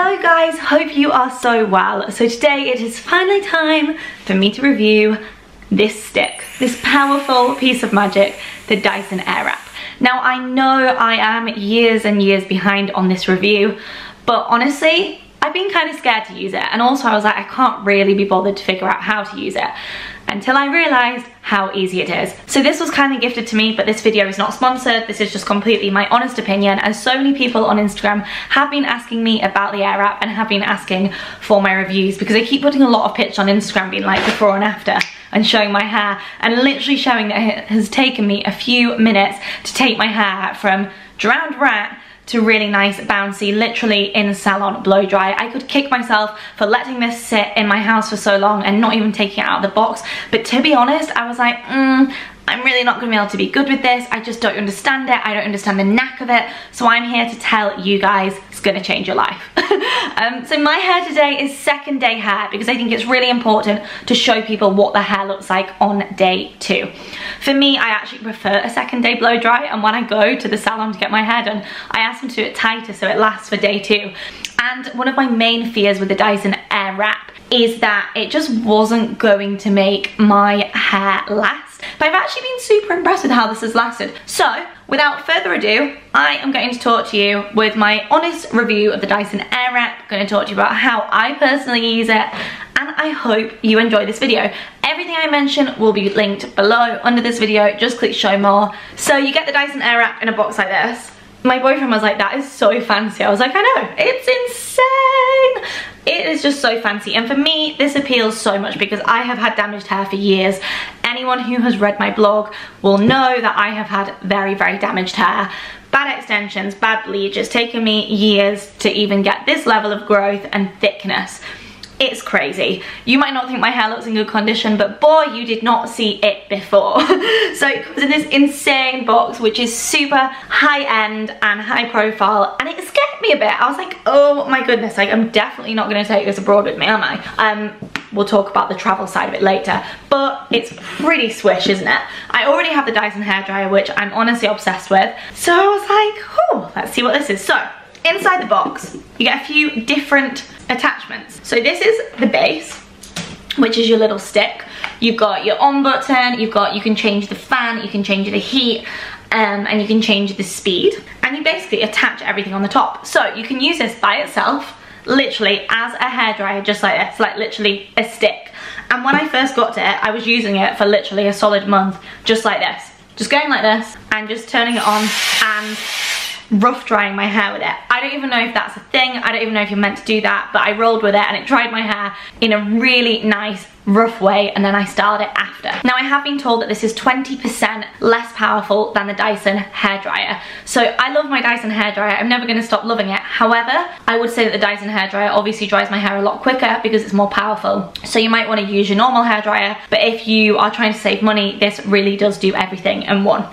Hello guys, hope you are so well. So today it is finally time for me to review this stick, this powerful piece of magic, the DYSON AIRWRAP. Now I know I am years and years behind on this review, but honestly, I've been kind of scared to use it, and also I was like, I can't really be bothered to figure out how to use it until I realised how easy it is. So this was kind of gifted to me, but this video is not sponsored. This is just completely my honest opinion, and so many people on Instagram have been asking me about the AIRWRAP and have been asking for my reviews, because I keep putting a lot of pics on Instagram being like before and after and showing my hair, and literally showing that it has taken me a few minutes to take my hair from drowned rat to really nice bouncy, literally in salon blow dry. I could kick myself for letting this sit in my house for so long and not even taking it out of the box, but to be honest, I was like, I'm really not gonna be able to be good with this. I just don't understand it. I don't understand the knack of it. So I'm here to tell you guys it's gonna change your life. So my hair today is second day hair, because I think it's really important to show people what the hair looks like on day 2. For me, I actually prefer a second day blow dry, and when I go to the salon to get my hair done, I ask them to do it tighter so it lasts for day 2. And one of my main fears with the DYSON AIRWRAP is that it just wasn't going to make my hair last. But I've actually been super impressed with how this has lasted. So, without further ado, I am going to talk to you with my honest review of the DYSON AIRWRAP. I'm going to talk to you about how I personally use it, and I hope you enjoy this video. Everything I mention will be linked below under this video. Just click show more. So you get the DYSON AIRWRAP in a box like this. My boyfriend was like, that is so fancy. I was like, I know, it's insane. It is just so fancy, and for me this appeals so much because I have had damaged hair for years. Anyone who has read my blog will know that I have had very, very damaged hair. Bad extensions, bad bleach. It's taken me years to even get this level of growth and thickness. It's crazy. You might not think my hair looks in good condition, but boy, you did not see it before. So it comes in this insane box, which is super high end and high profile, and it scared me a bit. I was like, oh my goodness, like I'm definitely not gonna take this abroad with me, am I? We'll talk about the travel side of it later, but it's pretty swish, isn't it? I already have the DYSON hairdryer, which I'm honestly obsessed with. So I was like, oh, let's see what this is. So inside the box, you get a few different attachments. So this is the base, which is your little stick. You've got your on button, you can change the fan, you can change the heat, and you can change the speed. And you basically attach everything on the top. So you can use this by itself, literally as a hairdryer, just like this, like literally a stick. And when I first got it, I was using it for literally a solid month, just like this. Just going like this, and just turning it on and rough drying my hair with it. I don't even know if that's a thing. I don't even know if you're meant to do that, but I rolled with it and it dried my hair in a really nice rough way, and then I styled it after. Now I have been told that this is 20% less powerful than the DYSON hairdryer. So I love my DYSON hairdryer. I'm never going to stop loving it. However, I would say that the DYSON hairdryer obviously dries my hair a lot quicker because it's more powerful. So you might want to use your normal hairdryer, but if you are trying to save money, this really does do everything in one.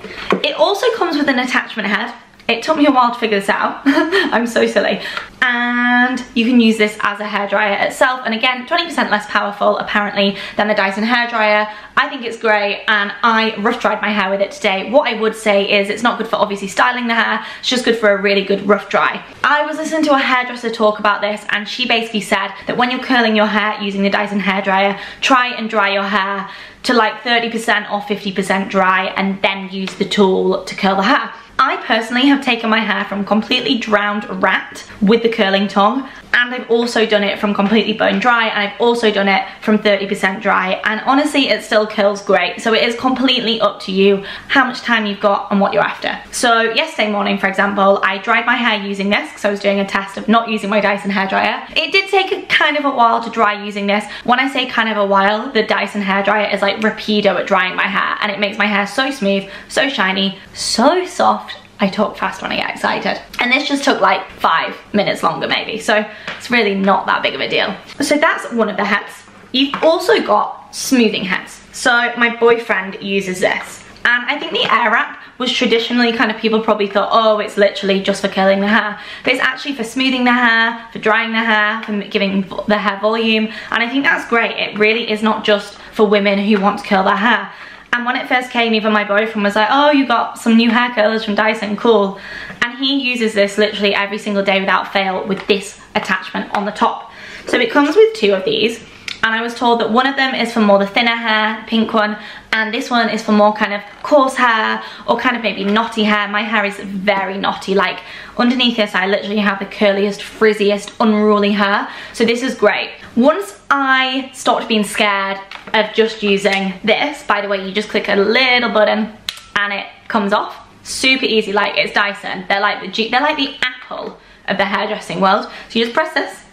It also comes with an attachment head. It took me a while to figure this out. I'm so silly. And you can use this as a hairdryer itself, and again, 20% less powerful apparently than the DYSON hairdryer. I think it's great, and I rough dried my hair with it today. What I would say is it's not good for obviously styling the hair, it's just good for a really good rough dry. I was listening to a hairdresser talk about this, and she basically said that when you're curling your hair using the DYSON hairdryer, try and dry your hair to like 30% or 50% dry, and then use the tool to curl the hair. I personally have taken my hair from completely drowned rat with the curling tongue, and I've also done it from completely bone dry, and I've also done it from 30% dry, and honestly it still curls great. So it is completely up to you how much time you've got and what you're after. So yesterday morning, for example, I dried my hair using this because I was doing a test of not using my DYSON hairdryer. It did take a kind of a while to dry using this. When I say kind of a while, the DYSON hairdryer is like rapido at drying my hair, and it makes my hair so smooth, so shiny, so soft. I talk fast when I get excited. And this just took like 5 minutes longer maybe, so it's really not that big of a deal. So that's one of the heads. You've also got smoothing heads. So my boyfriend uses this, and I think the AIRWRAP was traditionally kind of, people probably thought, oh, it's literally just for curling the hair, but it's actually for smoothing the hair, for drying the hair, for giving the hair volume, and I think that's great. It really is not just for women who want to curl their hair. And when it first came, even my boyfriend was like, oh, you got some new hair curlers from DYSON, cool. And he uses this literally every single day without fail with this attachment on the top. So it comes with 2 of these, and I was told that one of them is for more the thinner hair, pink one, and this one is for more kind of coarse hair or kind of maybe knotty hair. My hair is very knotty, like underneath this I literally have the curliest, frizziest, unruly hair, so this is great. Once I stopped being scared of just using this, by the way, you just click a little button and it comes off. Super easy, like it's Dyson. They're like the Apple of the hairdressing world. So you just press this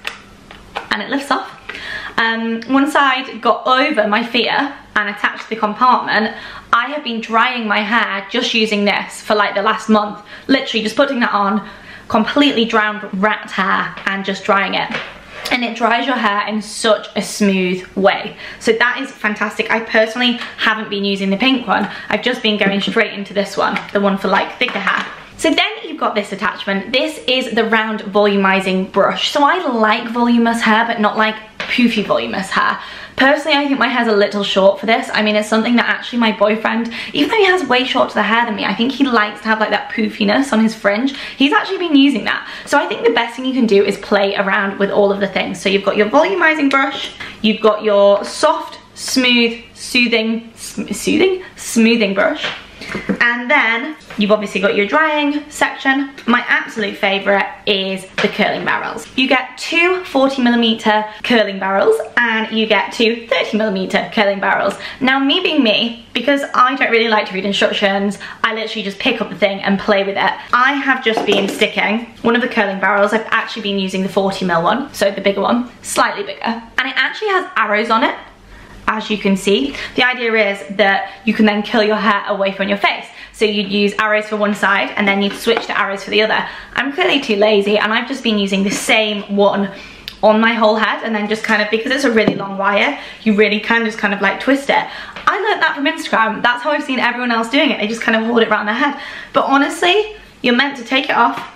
and it lifts off. Once I got over my fear and attached the compartment, I have been drying my hair just using this for like the last month. Literally just putting that on, completely drowned rat hair and just drying it. And it dries your hair in such a smooth way. So that is fantastic. I personally haven't been using the pink one. I've just been going straight into this one, the one for like thicker hair. So then you've got this attachment. This is the round volumizing brush. So I like voluminous hair, but not like poofy voluminous hair. Personally, I think my hair's a little short for this. I mean, it's something that actually my boyfriend, even though he has way shorter hair than me, I think he likes to have like that poofiness on his fringe. He's actually been using that. So I think the best thing you can do is play around with all of the things. So you've got your volumizing brush, you've got your soft, smooth, smoothing brush, and then you've obviously got your drying section. My absolute favorite is the curling barrels. You get 2 40mm curling barrels and you get 2 30mm curling barrels. Now, me being me, because I don't really like to read instructions, I literally just pick up the thing and play with it. I have just been sticking one of the curling barrels. I've actually been using the 40mm one, so the bigger one, slightly bigger, and it actually has arrows on it. As you can see, the idea is that you can then curl your hair away from your face. So you'd use arrows for one side and then you'd switch to arrows for the other. I'm clearly too lazy and I've just been using the same one on my whole head, and then just kind of, because it's a really long wire, you really can just kind of like twist it. I learned that from Instagram. That's how I've seen everyone else doing it. They just kind of hold it around their head. But honestly, you're meant to take it off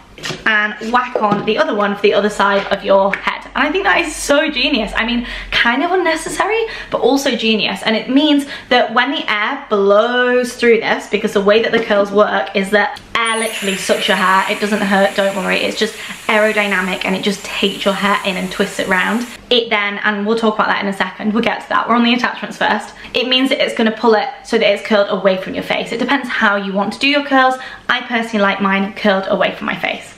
and whack on the other one for the other side of your head. And I think that is so genius. I mean, kind of unnecessary, but also genius. And it means that when the air blows through this, because the way that the curls work is that air literally sucks your hair. It doesn't hurt, don't worry. It's just aerodynamic and it just takes your hair in and twists it round. It then, and we'll talk about that in a second, we'll get to that. We're on the attachments first. It means that it's gonna pull it so that it's curled away from your face. It depends how you want to do your curls. I personally like mine curled away from my face.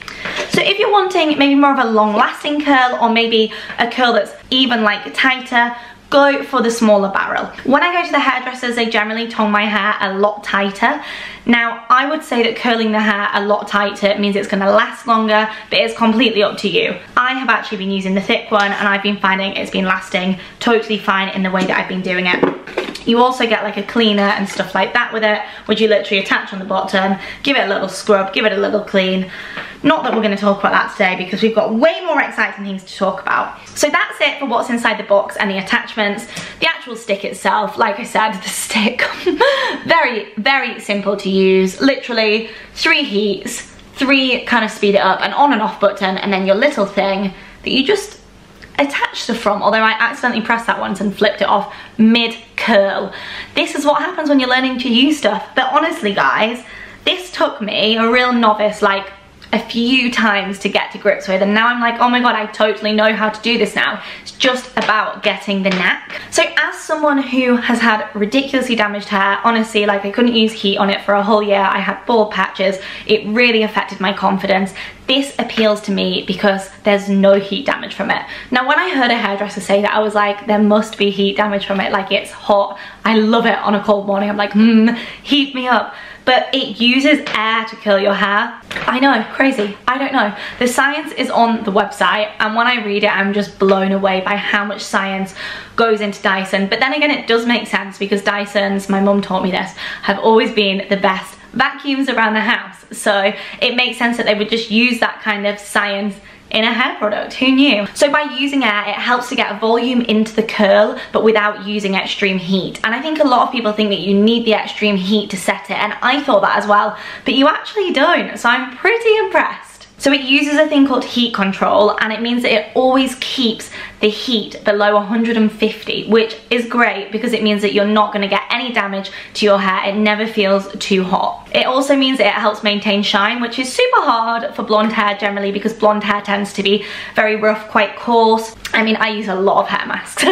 So if you're wanting maybe more of a long lasting curl, or maybe a curl that's even like tighter, go for the smaller barrel. When I go to the hairdressers, they generally tong my hair a lot tighter. Now, I would say that curling the hair a lot tighter means it's gonna last longer, but it's completely up to you. I have actually been using the thick one and I've been finding it's been lasting totally fine in the way that I've been doing it. You also get like a cleaner and stuff like that with it, which you literally attach on the bottom, give it a little scrub, give it a little clean. Not that we're going to talk about that today because we've got way more exciting things to talk about. So that's it for what's inside the box and the attachments. The actual stick itself, like I said, the stick, very, very simple to use. Literally 3 heats, 3 kind of speed it up, an on and off button, and then your little thing that you just attach the from, although I accidentally pressed that once and flipped it off mid-curl. This is what happens when you're learning to use stuff. But honestly, guys, this took me, a real novice, like a few times to get to grips with, and now I'm like, oh my god, I totally know how to do this now. It's just about getting the knack. So as someone who has had ridiculously damaged hair, honestly, like I couldn't use heat on it for a whole year, I had bald patches, it really affected my confidence. This appeals to me because there's no heat damage from it. Now, when I heard a hairdresser say that, I was like, there must be heat damage from it, like it's hot. I love it on a cold morning. I'm like, heat me up. But it uses air to curl your hair. I know, crazy, I don't know. The science is on the website, and when I read it, I'm just blown away by how much science goes into Dyson. But then again, it does make sense because Dysons, my mum taught me this, have always been the best vacuums around the house. So it makes sense that they would just use that kind of science in a hair product. Who knew? So by using air, it helps to get volume into the curl, but without using extreme heat. And I think a lot of people think that you need the extreme heat to set it, and I thought that as well, but you actually don't. So I'm pretty impressed. So it uses a thing called heat control, and it means that it always keeps the heat below 150, which is great because it means that you're not going to get any damage to your hair. It never feels too hot. It also means that it helps maintain shine, which is super hard for blonde hair generally because blonde hair tends to be very rough, quite coarse. I mean, I use a lot of hair masks,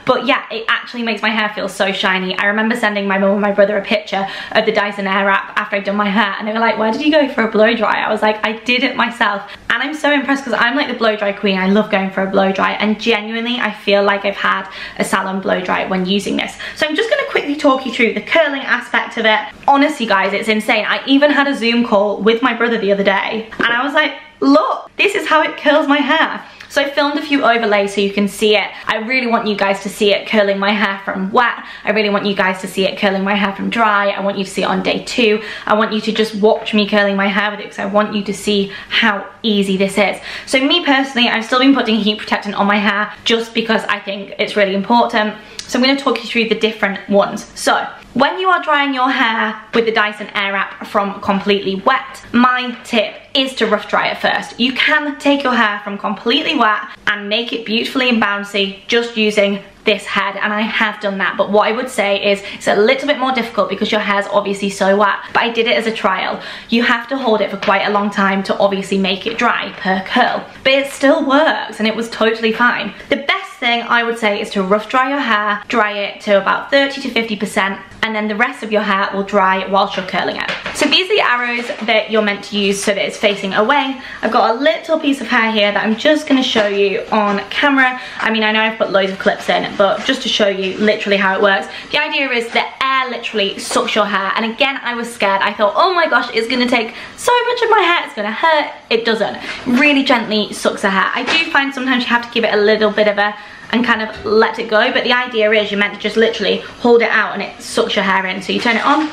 but yeah, it actually makes my hair feel so shiny. I remember sending my mum and my brother a picture of the DYSON AIRWRAP after I'd done my hair, and they were like, where did you go for a blow dry? I was like, I did it myself. And I'm so impressed because I'm like the blow dry queen. I love going for a blow dry, and genuinely I feel like I've had a salon blow dry when using this. So I'm just going to quickly talk you through the curling aspect of it. Honestly guys, it's insane. I even had a Zoom call with my brother the other day, and I was like, look, this is how it curls my hair. So I filmed a few overlays so you can see it. I really want you guys to see it curling my hair from wet. I really want you guys to see it curling my hair from dry. I want you to see it on day 2. I want you to just watch me curling my hair with it because I want you to see how easy this is. So me personally, I've still been putting heat protectant on my hair just because I think it's really important. So I'm going to talk you through the different ones. So when you are drying your hair with the DYSON AIRWRAP from completely wet, my tip is to rough dry it first. You can take your hair from completely wet and make it beautifully and bouncy just using this head, and I have done that, but what I would say is it's a little bit more difficult because your hair's obviously so wet, but I did it as a trial. You have to hold it for quite a long time to obviously make it dry per curl, but it still works and it was totally fine. The best thing I would say is to rough dry your hair, dry it to about 30 to 50%, and then the rest of your hair will dry whilst you're curling it. So these are the arrows that you're meant to use so that it's facing away. I've got a little piece of hair here that I'm just going to show you on camera. I mean, I know I've put loads of clips in, but just to show you literally how it works. The idea is that air literally sucks your hair, and again, I was scared. I thought, oh my gosh, it's going to take so much of my hair, it's going to hurt. It doesn't. Really gently sucks the hair. I do find sometimes you have to give it a little bit of a and kind of let it go, but the idea is you're meant to just literally hold it out and it sucks your hair in. So you turn it on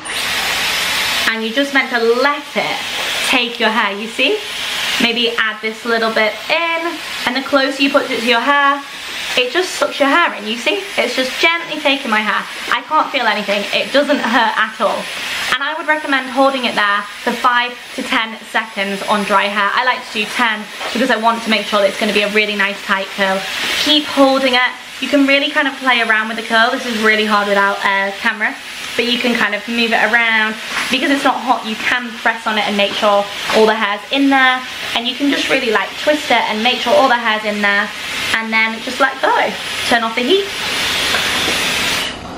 and you're just meant to let it take your hair, you see? Maybe add this little bit in, and the closer you put it to your hair, it just sucks your hair in, you see? It's just gently taking my hair. I can't feel anything, it doesn't hurt at all. And I would recommend holding it there for 5 to 10 seconds on dry hair. I like to do 10 because I want to make sure that it's going to be a really nice tight curl. Keep holding it. You can really kind of play around with the curl. This is really hard without a camera, but you can kind of move it around. Because it's not hot, you can press on it and make sure all the hair's in there, and you can just really like twist it and make sure all the hair's in there, and then just let go. Turn off the heat.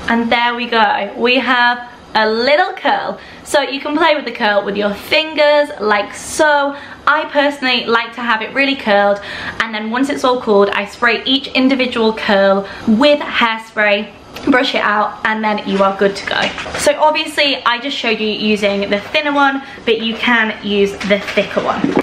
And there we go. We have a little curl. So you can play with the curl with your fingers like so. I personally like to have it really curled, and then once it's all cooled, I spray each individual curl with hairspray, brush it out, and then you are good to go. So obviously I just showed you using the thinner one, but you can use the thicker one.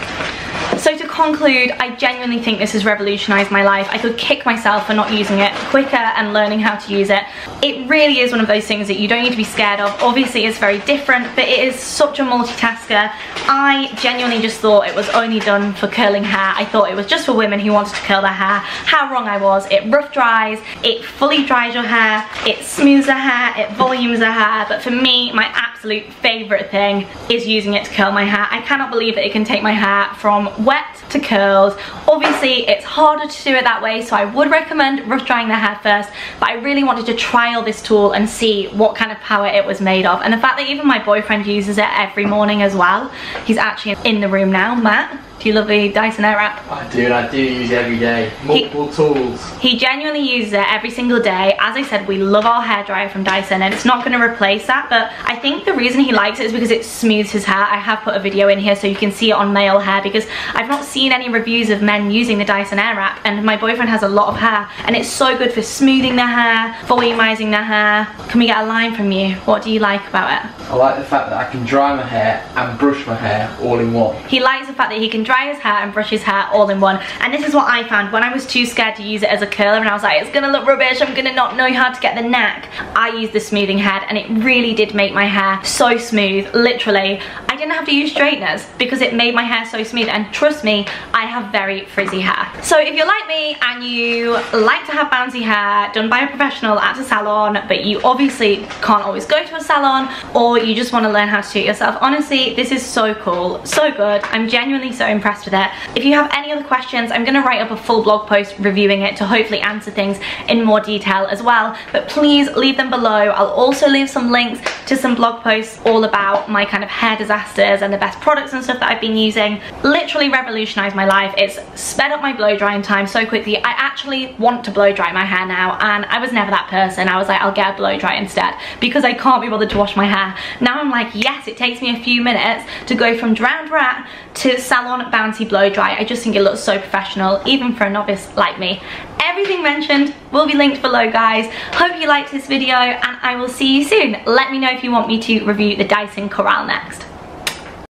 So to conclude, I genuinely think this has revolutionized my life. I could kick myself for not using it quicker and learning how to use it. It really is one of those things that you don't need to be scared of. Obviously it's very different, but it is such a multitasker. I genuinely just thought it was only done for curling hair. I thought it was just for women who wanted to curl their hair. How wrong I was. It rough dries, it fully dries your hair, it smooths the hair, it volumes the hair, but for me, my absolute favorite thing is using it to curl my hair. I cannot believe that it can take my hair from wet to curls. Obviously it's harder to do it that way, so I would recommend rough drying the hair first, but I really wanted to trial this tool and see what kind of power it was made of. And the fact that even my boyfriend uses it every morning as well. He's actually in the room now. Matt, do you love the DYSON AIRWRAP? I do, and I do use it every day. Multiple tools. He genuinely uses it every single day. As I said, we love our hairdryer from Dyson, and it's not going to replace that, but I think the reason he likes it is because it smooths his hair. I have put a video in here so you can see it on male hair, because I've not seen any reviews of men using the DYSON AIRWRAP, and my boyfriend has a lot of hair, and it's so good for smoothing their hair, volumizing their hair. Can we get a line from you? What do you like about it? I like the fact that I can dry my hair and brush my hair all in one. He likes the fact that he can dry his hair and brush his hair all in one, and this is what I found when I was too scared to use it as a curler, and I was like, it's gonna look rubbish, I'm gonna not know how to get the knack. I used the smoothing head, and it really did make my hair so smooth. Literally, I didn't have to use straighteners because it made my hair so smooth, and trust me, I have very frizzy hair. So if you're like me and you like to have bouncy hair done by a professional at a salon, but you obviously can't always go to a salon, or you just want to learn how to do it yourself, honestly, this is so cool, so good. I'm genuinely so impressed with it. If you have any other questions, I'm going to write up a full blog post reviewing it to hopefully answer things in more detail as well, but please leave them below. I'll also leave some links to some blog posts all about my kind of hair disasters and the best products and stuff that I've been using. Literally revolutionized my life. It's sped up my blow drying time so quickly. I actually want to blow dry my hair now, and I was never that person. I was like, I'll get a blow dry instead because I can't be bothered to wash my hair. Now I'm like, yes, it takes me a few minutes to go from drowned rat to salon bouncy blow dry. I just think it looks so professional, even for a novice like me. Everything mentioned will be linked below, guys. Hope you liked this video, and I will see you soon. Let me know if you want me to review the Dyson Corral next.